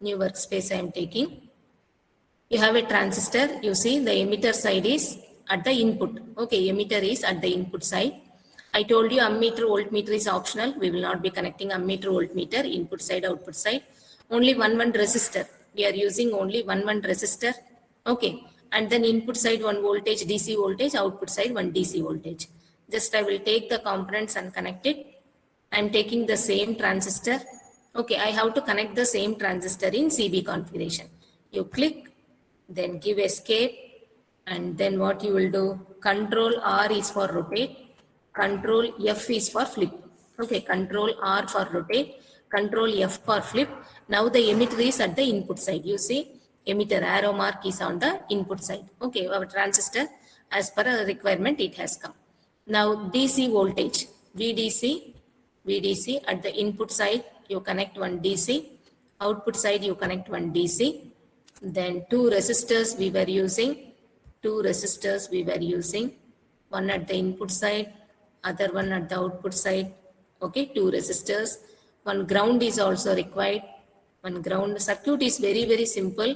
New workspace I am taking. You have a transistor. You see the emitter side is at the input. Okay, emitter is at the input side. I told you ammeter, voltmeter is optional. We will not be connecting ammeter, voltmeter, input side, output side. Only one resistor. We are using only one resistor. Okay, and then input side one voltage, DC voltage, output side one DC voltage. Just I will take the components and connect it. I am taking the same transistor. Okay, I have to connect the same transistor in CB configuration. You click, then give escape, and then what you will do, Control R is for rotate, Control F is for flip. Okay, Control R for rotate, Control F for flip. Now the emitter is at the input side. You see, emitter arrow mark is on the input side. Okay, our transistor as per a requirement it has come. Now DC voltage, VDC at the input side you connect one DC, output side you connect one DC. Then two resistors we were using, one at the input side, other one at the output side. Okay, two resistors. One ground is also required. One ground. Circuit is very simple.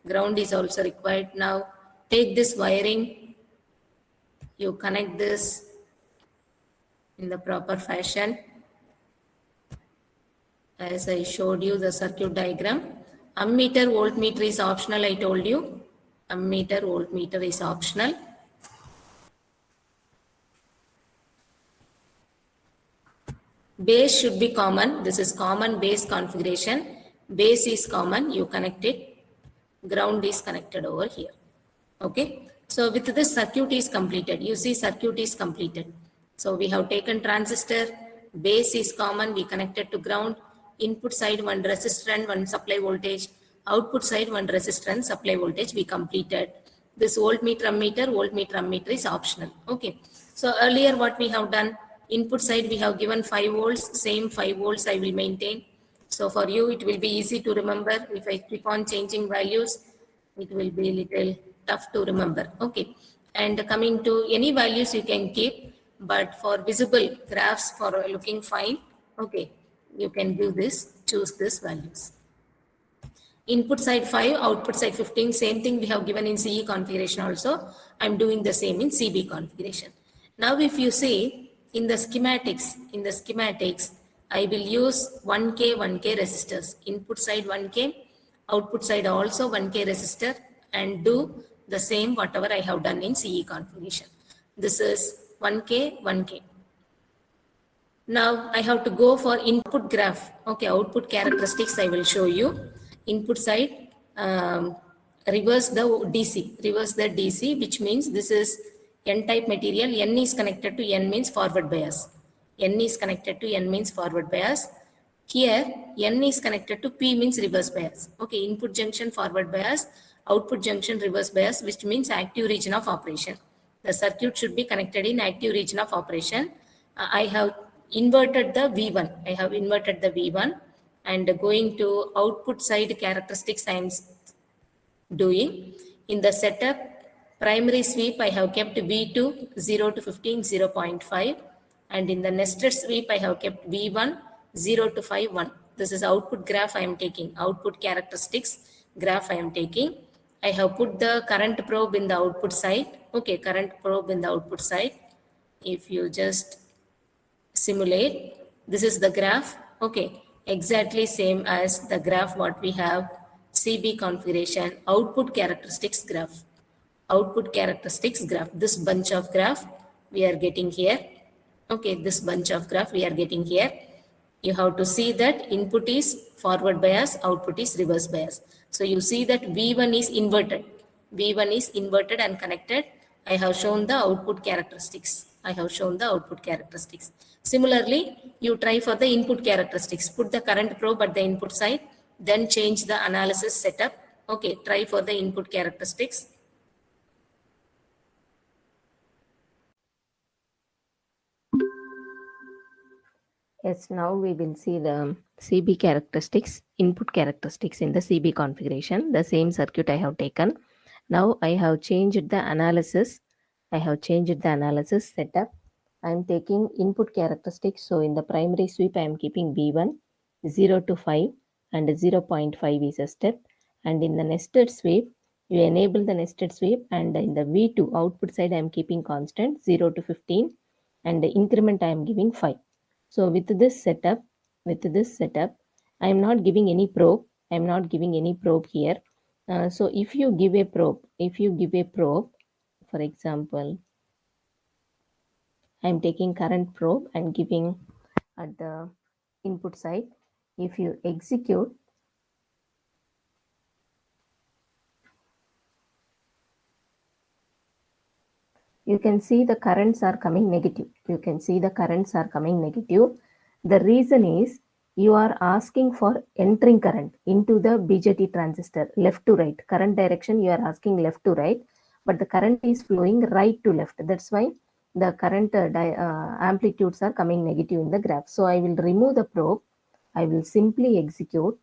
Ground is also required. Now take this wiring, you connect this in the proper fashion as I showed you the circuit diagram. Ammeter, voltmeter is optional, I told you. Ammeter, voltmeter is optional. Base should be common. This is common base configuration. Base is common, you connect it. Ground is connected over here. Okay. So with this circuit is completed. You see circuit is completed. So we have taken transistor. Base is common, we connected to ground. Input side one resistor and one supply voltage. Output side one resistor and supply voltage we completed. This voltmeter ammeter is optional. Okay. So earlier what we have done, input side we have given 5 volts, same 5 volts I will maintain. So for you it will be easy to remember. If I keep on changing values, it will be a little tough to remember. Okay. And coming to any values you can keep, but for visible graphs for looking fine, okay, you can do this, choose this values. Input side 5, output side 15, same thing we have given in CE configuration also. I'm doing the same in CB configuration. Now if you see in the schematics, I will use 1K resistors. Input side 1K, output side also 1K resistor, and do the same whatever I have done in CE configuration. This is 1K. Now I have to go for input graph. Okay, output characteristics I will show you. Input side, reverse the DC, which means this is N-type material. N is connected to N means forward bias. Here, N is connected to P means reverse bias. Okay, input junction forward bias, output junction reverse bias, which means active region of operation. The circuit should be connected in active region of operation. I have inverted the V1. And going to output side characteristics I am doing. In the setup, primary sweep I have kept V2 0 to 15 0.5, and in the nested sweep I have kept V1 0 to 5 1. This is output graph I am taking, output characteristics graph I am taking. I have put the current probe in the output side. Okay, current probe in the output side. If you just simulate, this is the graph. Okay, exactly same as the graph what we have CB configuration, output characteristics graph. This bunch of graph we are getting here. Okay, this bunch of graph we are getting here. You have to see that input is forward bias, output is reverse bias. So you see that V1 is inverted. And connected. I have shown the output characteristics. Similarly, you try for the input characteristics. Put the current probe at the input side, then change the analysis setup. Okay, try for the input characteristics. Yes, now we will see the CB characteristics, input characteristics in the CB configuration. The same circuit I have taken. Now I have changed the analysis. Setup. I am taking input characteristics. So in the primary sweep, I am keeping V1 0 to 5, and 0.5 is a step. And in the nested sweep, you enable the nested sweep, and in the V2 output side, I am keeping constant 0 to 15, and the increment I am giving 5. So with this setup, I am not giving any probe. I am not giving any probe here. So if you give a probe, for example, I am taking current probe and giving at the input side. If you execute, you can see the currents are coming negative. The reason is you are asking for entering current into the BJT transistor left to right. Current direction you are asking left to right, but the current is flowing right to left. That's why the current amplitudes are coming negative in the graph. So I will remove the probe. I will simply execute.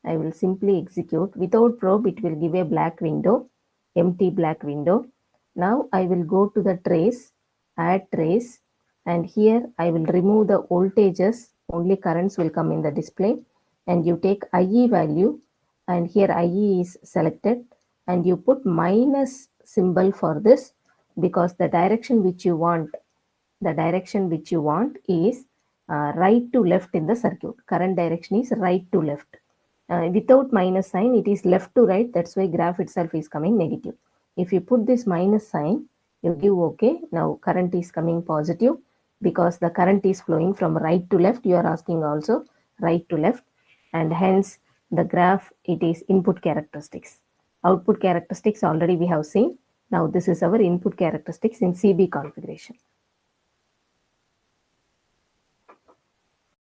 Without probe, it will give a black window, empty black window. Now I will go to the trace, add trace, and here I will remove the voltages. Only currents will come in the display. And you take IE value, and here IE is selected, and you put minus symbol for this, because the direction which you want is right to left in the circuit. Current direction is right to left. Without minus sign, it is left to right. That's why graph itself is coming negative. If you put this minus sign, you give OK. Now current is coming positive, because the current is flowing from right to left. You are asking also right to left, and hence the graph, it is input characteristics. Output characteristics already we have seen. Now this is our input characteristics in CB configuration.